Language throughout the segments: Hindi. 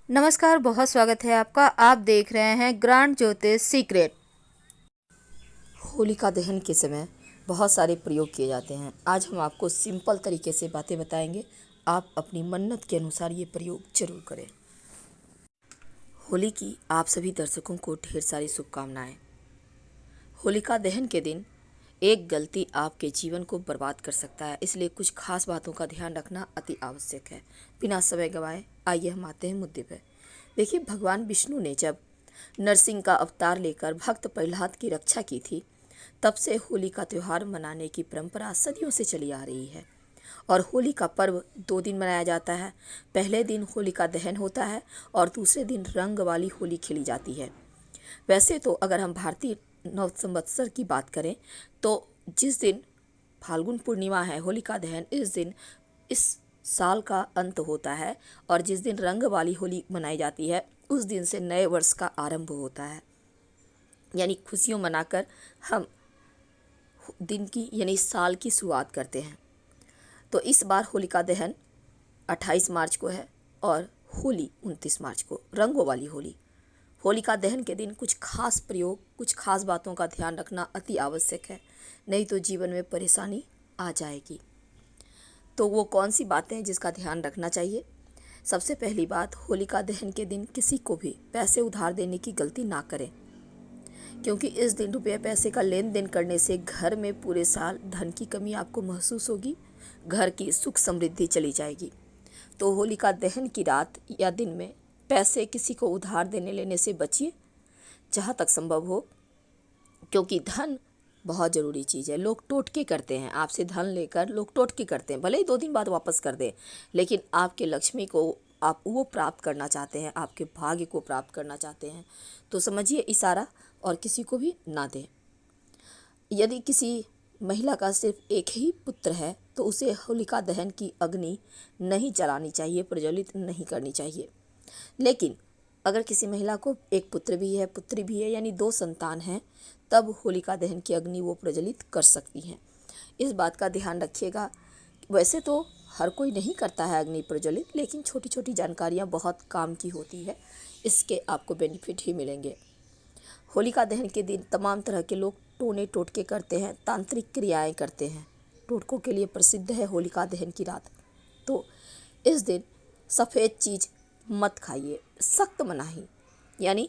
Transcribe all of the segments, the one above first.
नमस्कार, बहुत स्वागत है आपका। आप देख रहे हैं ग्रांड ज्योतिष सीक्रेट। होलिका दहन के समय बहुत सारे प्रयोग किए जाते हैं। आज हम आपको सिंपल तरीके से बातें बताएंगे। आप अपनी मन्नत के अनुसार ये प्रयोग जरूर करें। होली की आप सभी दर्शकों को ढेर सारी शुभकामनाएं। होलिका दहन के दिन एक गलती आपके जीवन को बर्बाद कर सकता है, इसलिए कुछ खास बातों का ध्यान रखना अति आवश्यक है। बिना समय गंवाए आइए हम आते हैं मुद्दे पर। देखिए, भगवान विष्णु ने जब नरसिंह का अवतार लेकर भक्त प्रहलाद की रक्षा की थी, तब से होली का त्यौहार मनाने की परंपरा सदियों से चली आ रही है। और होली का पर्व 2 दिन मनाया जाता है। पहले दिन होलिका दहन होता है और दूसरे दिन रंग वाली होली खेली जाती है। वैसे तो अगर हम भारतीय नव संवत्सर की बात करें तो जिस दिन फाल्गुन पूर्णिमा है, होलिका दहन, इस दिन इस साल का अंत होता है और जिस दिन रंग वाली होली मनाई जाती है उस दिन से नए वर्ष का आरंभ होता है। यानी खुशियों मनाकर हम दिन की यानी साल की शुरुआत करते हैं। तो इस बार होलिका दहन 28 मार्च को है और होली 29 मार्च को, रंगों वाली होली। होलिका दहन के दिन कुछ खास प्रयोग, कुछ खास बातों का ध्यान रखना अति आवश्यक है, नहीं तो जीवन में परेशानी आ जाएगी। तो वो कौन सी बातें हैं जिसका ध्यान रखना चाहिए? सबसे पहली बात, होलिका दहन के दिन किसी को भी पैसे उधार देने की गलती ना करें, क्योंकि इस दिन रुपये पैसे का लेन देन करने से घर में पूरे साल धन की कमी आपको महसूस होगी, घर की सुख समृद्धि चली जाएगी। तो होलिका दहन की रात या दिन में पैसे किसी को उधार देने लेने से बचिए जहाँ तक संभव हो, क्योंकि धन बहुत ज़रूरी चीज़ है। लोग टोटके करते हैं, आपसे धन लेकर लोग टोटके करते हैं, भले ही 2 दिन बाद वापस कर दें, लेकिन आपके लक्ष्मी को आप वो प्राप्त करना चाहते हैं, आपके भाग्य को प्राप्त करना चाहते हैं, तो समझिए इशारा और किसी को भी ना दें। यदि किसी महिला का सिर्फ एक ही पुत्र है तो उसे होलिका दहन की अग्नि नहीं जलानी चाहिए, प्रज्वलित नहीं करनी चाहिए। लेकिन अगर किसी महिला को एक पुत्र भी है, पुत्री भी है, यानी 2 संतान हैं, तब होलिका दहन की अग्नि वो प्रज्वलित कर सकती हैं। इस बात का ध्यान रखिएगा। वैसे तो हर कोई नहीं करता है अग्नि प्रज्वलित, लेकिन छोटी छोटी जानकारियाँ बहुत काम की होती है, इसके आपको बेनिफिट ही मिलेंगे। होलिका दहन के दिन तमाम तरह के लोग टोने टोटके करते हैं, तांत्रिक क्रियाएं करते हैं। टोटकों के लिए प्रसिद्ध है होलिका दहन की रात। तो इस दिन सफ़ेद चीज़ मत खाइए, सख्त मनाही। यानी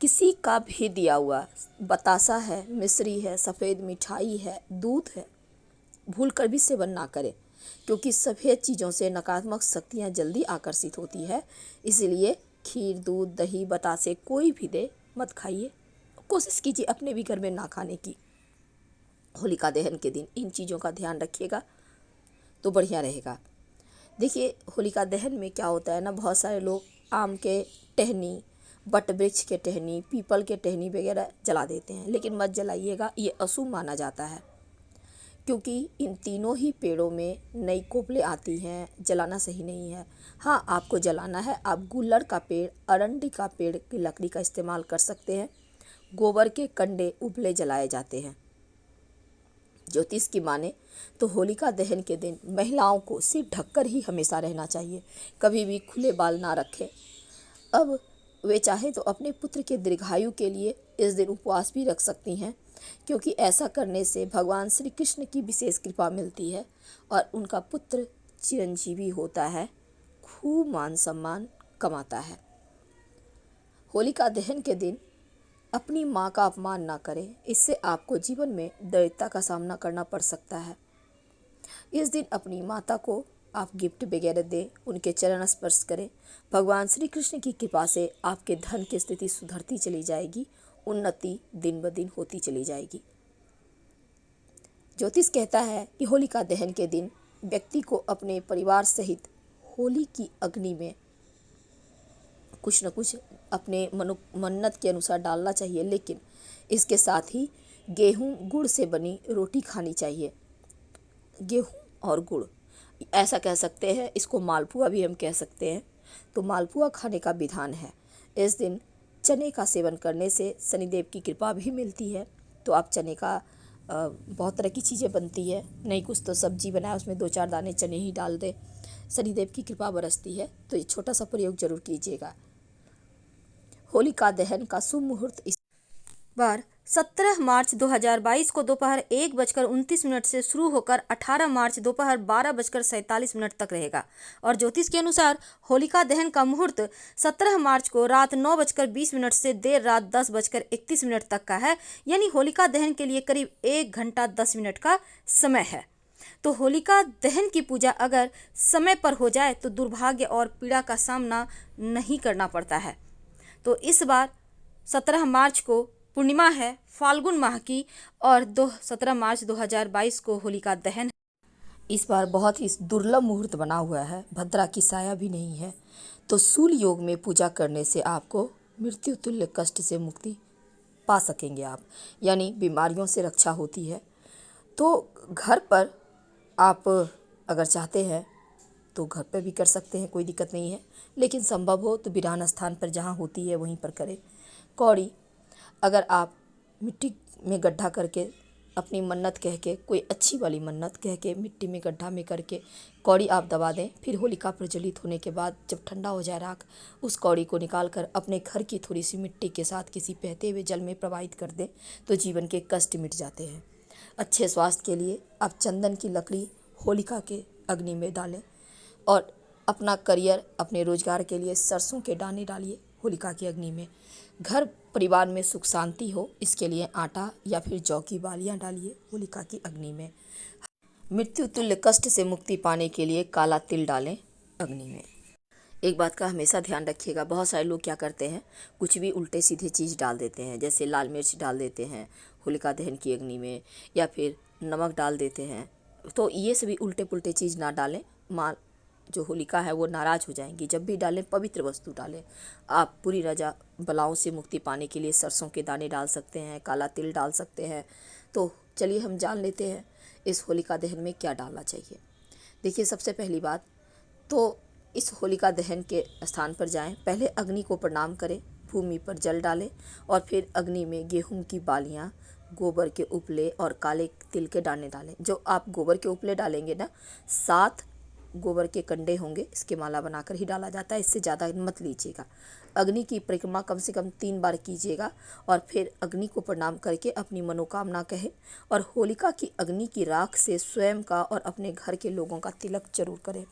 किसी का भी दिया हुआ बतासा है, मिश्री है, सफ़ेद मिठाई है, दूध है, भूल कर भी सेवन ना करें, क्योंकि सफ़ेद चीज़ों से नकारात्मक शक्तियाँ जल्दी आकर्षित होती है। इसलिए खीर, दूध, दही, बतासे कोई भी दे मत खाइए। कोशिश कीजिए अपने भी घर में ना खाने की। होलिका दहन के दिन इन चीज़ों का ध्यान रखिएगा तो बढ़िया रहेगा। देखिए, होलिका दहन में क्या होता है ना, बहुत सारे लोग आम के टहनी, बट वृक्ष के टहनी, पीपल के टहनी वगैरह जला देते हैं, लेकिन मत जलाइएगा, ये अशुभ माना जाता है। क्योंकि इन तीनों ही पेड़ों में नई कोपलें आती हैं, जलाना सही नहीं है। हाँ, आपको जलाना है, आप गुल्लड़ का पेड़, अरंडी का पेड़ की लकड़ी का इस्तेमाल कर सकते हैं। गोबर के कंडे उपले जलाए जाते हैं। ज्योतिष की माने तो होलिका दहन के दिन महिलाओं को सिर ढककर ही हमेशा रहना चाहिए, कभी भी खुले बाल ना रखें। अब वे चाहे तो अपने पुत्र के दीर्घायु के लिए इस दिन उपवास भी रख सकती हैं, क्योंकि ऐसा करने से भगवान श्री कृष्ण की विशेष कृपा मिलती है और उनका पुत्र चिरंजीवी होता है, खूब मान सम्मान कमाता है। होलिका दहन के दिन अपनी माँ का अपमान ना करें, इससे आपको जीवन में दरिद्रता का सामना करना पड़ सकता है। इस दिन अपनी माता को आप गिफ्ट वगैरह दें, उनके चरण स्पर्श करें। भगवान श्री कृष्ण की कृपा से आपके धन की स्थिति सुधरती चली जाएगी, उन्नति दिन ब दिन होती चली जाएगी। ज्योतिष कहता है कि होलिका दहन के दिन व्यक्ति को अपने परिवार सहित होली की अग्नि में कुछ न कुछ अपने मन्नत के अनुसार डालना चाहिए, लेकिन इसके साथ ही गेहूं गुड़ से बनी रोटी खानी चाहिए। गेहूं और गुड़, ऐसा कह सकते हैं, इसको मालपुआ भी हम कह सकते हैं। तो मालपुआ खाने का विधान है। इस दिन चने का सेवन करने से शनिदेव की कृपा भी मिलती है। तो आप चने का बहुत तरह की चीज़ें बनती है, नहीं कुछ तो सब्जी बनाए उसमें 2-4 दाने चने ही डाल दें, शनिदेव की कृपा बरसती है, तो ये छोटा सा प्रयोग जरूर कीजिएगा। होलिका दहन का शुभ मुहूर्त इस बार 17 मार्च 2022 को दोपहर 1:29 से शुरू होकर 18 मार्च दोपहर 12:47 तक रहेगा। और ज्योतिष के अनुसार होलिका दहन का मुहूर्त 17 मार्च को रात 9:20 से देर रात 10:31 तक का है, यानी होलिका दहन के लिए करीब 1 घंटा 10 मिनट का समय है। तो होलिका दहन की पूजा अगर समय पर हो जाए तो दुर्भाग्य और पीड़ा का सामना नहीं करना पड़ता है। तो इस बार 17 मार्च को पूर्णिमा है फाल्गुन माह की, और 17 मार्च 2022 को होलिका दहन। इस बार बहुत ही दुर्लभ मुहूर्त बना हुआ है, भद्रा की साया भी नहीं है। तो शूल योग में पूजा करने से आपको मृत्यु तुल्य कष्ट से मुक्ति पा सकेंगे आप, यानी बीमारियों से रक्षा होती है। तो घर पर आप अगर चाहते हैं तो घर पर भी कर सकते हैं, कोई दिक्कत नहीं है, लेकिन संभव हो तो वीरान स्थान पर जहाँ होती है वहीं पर करें। कौड़ी, अगर आप मिट्टी में गड्ढा करके अपनी मन्नत कह के, कोई अच्छी वाली मन्नत कह के मिट्टी में गड्ढा में करके कौड़ी आप दबा दें, फिर होलिका प्रज्वलित होने के बाद जब ठंडा हो जाए राख, उस कौड़ी को निकाल कर अपने घर की थोड़ी सी मिट्टी के साथ किसी बहते हुए जल में प्रवाहित कर दें, तो जीवन के कष्ट मिट जाते हैं। अच्छे स्वास्थ्य के लिए आप चंदन की लकड़ी होलिका के अग्नि में डालें, और अपना करियर, अपने रोजगार के लिए सरसों के दाने डालिए होलिका की अग्नि में। घर परिवार में सुख शांति हो, इसके लिए आटा या फिर जौ की बालियाँ डालिए होलिका की अग्नि में। मृत्यु तुल्य कष्ट से मुक्ति पाने के लिए काला तिल डालें अग्नि में। एक बात का हमेशा ध्यान रखिएगा, बहुत सारे लोग क्या करते हैं, कुछ भी उल्टे सीधे चीज़ डाल देते हैं, जैसे लाल मिर्च डाल देते हैं होलिका दहन की अग्नि में, या फिर नमक डाल देते हैं। तो ये सभी उल्टे पुल्टे चीज़ ना डालें, माँ जो होलिका है वो नाराज़ हो जाएंगी। जब भी डालें पवित्र वस्तु डालें। आप पूरी रजा बलाओं से मुक्ति पाने के लिए सरसों के दाने डाल सकते हैं, काला तिल डाल सकते हैं। तो चलिए हम जान लेते हैं इस होलिका दहन में क्या डालना चाहिए। देखिए, सबसे पहली बात तो इस होलिका दहन के स्थान पर जाएं, पहले अग्नि को प्रणाम करें, भूमि पर जल डालें, और फिर अग्नि में गेहूं की बालियां, गोबर के उपले और काले तिल के दाने डालें। जो आप गोबर के उपले डालेंगे ना, 7 गोबर के कंडे होंगे, इसके माला बनाकर ही डाला जाता है, इससे ज़्यादा मत लीजिएगा। अग्नि की परिक्रमा कम से कम 3 बार कीजिएगा, और फिर अग्नि को प्रणाम करके अपनी मनोकामना कहें, और होलिका की अग्नि की राख से स्वयं का और अपने घर के लोगों का तिलक जरूर करें।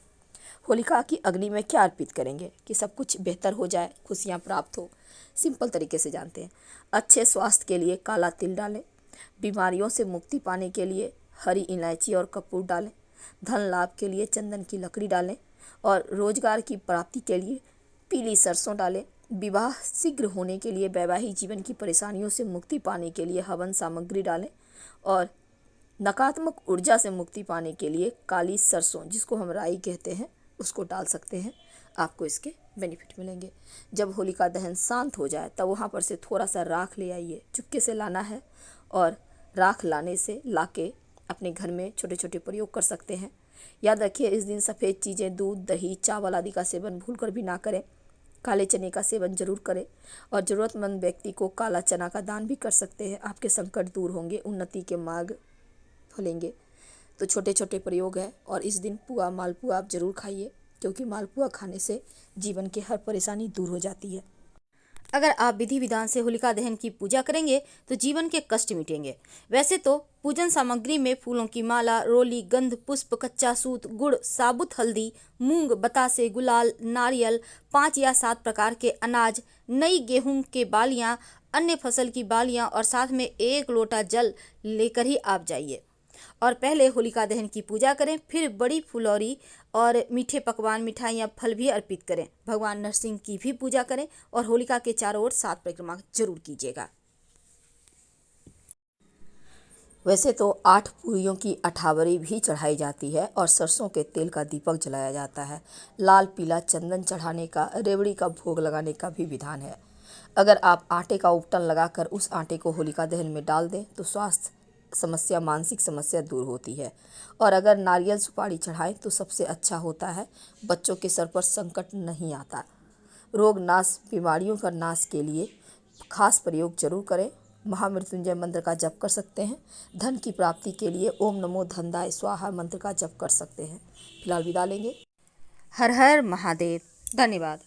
होलिका की अग्नि में क्या अर्पित करेंगे कि सब कुछ बेहतर हो जाए, खुशियाँ प्राप्त हो। सिंपल तरीके से जानते हैं। अच्छे स्वास्थ्य के लिए काला तिल डालें, बीमारियों से मुक्ति पाने के लिए हरी इलायची और कपूर डालें, धन लाभ के लिए चंदन की लकड़ी डालें, और रोजगार की प्राप्ति के लिए पीली सरसों डालें। विवाह शीघ्र होने के लिए, वैवाहिक जीवन की परेशानियों से मुक्ति पाने के लिए हवन सामग्री डालें, और नकारात्मक ऊर्जा से मुक्ति पाने के लिए काली सरसों, जिसको हम राई कहते हैं, उसको डाल सकते हैं। आपको इसके बेनिफिट मिलेंगे। जब होलिका दहन शांत हो जाए तब वहाँ पर से थोड़ा सा राख ले आइए, चुपके से लाना है, और राख लाने से लाके अपने घर में छोटे छोटे प्रयोग कर सकते हैं। याद रखिए, इस दिन सफ़ेद चीज़ें, दूध, दही, चावल आदि का सेवन भूलकर भी ना करें। काले चने का सेवन जरूर करें, और ज़रूरतमंद व्यक्ति को काला चना का दान भी कर सकते हैं। आपके संकट दूर होंगे, उन्नति के मार्ग खुलेंगे। तो छोटे छोटे प्रयोग है, और इस दिन पुआ, मालपुआ आप जरूर खाइए, क्योंकि मालपुआ खाने से जीवन की हर परेशानी दूर हो जाती है। अगर आप विधि विधान से होलिका दहन की पूजा करेंगे तो जीवन के कष्ट मिटेंगे। वैसे तो पूजन सामग्री में फूलों की माला, रोली, गंध, पुष्प, कच्चा सूत, गुड़, साबुत हल्दी, मूंग, बतासे, गुलाल, नारियल, 5 या 7 प्रकार के अनाज, नई गेहूं के बालियां, अन्य फसल की बालियां, और साथ में 1 लोटा जल लेकर ही आप जाइए, और पहले होलिका दहन की पूजा करें। फिर बड़ी फुलौरी और मीठे पकवान, मिठाइयाँ, फल भी अर्पित करें। भगवान नरसिंह की भी पूजा करें, और होलिका के चारों ओर 7 परिक्रमा जरूर कीजिएगा। वैसे तो 8 पूरियों की अठावरी भी चढ़ाई जाती है, और सरसों के तेल का दीपक जलाया जाता है। लाल पीला चंदन चढ़ाने का, रेवड़ी का भोग लगाने का भी विधान है। अगर आप आटे का उपटन लगाकर उस आटे को होलिका दहन में डाल दें तो स्वास्थ्य समस्या, मानसिक समस्या दूर होती है। और अगर नारियल सुपारी चढ़ाएं तो सबसे अच्छा होता है, बच्चों के सर पर संकट नहीं आता। रोग नाश, बीमारियों का नाश के लिए खास प्रयोग जरूर करें। महामृत्युंजय मंत्र का जप कर सकते हैं। धन की प्राप्ति के लिए ओम नमो धनदाय स्वाहा मंत्र का जप कर सकते हैं। फिलहाल विदा लेंगे। हर हर महादेव। धन्यवाद।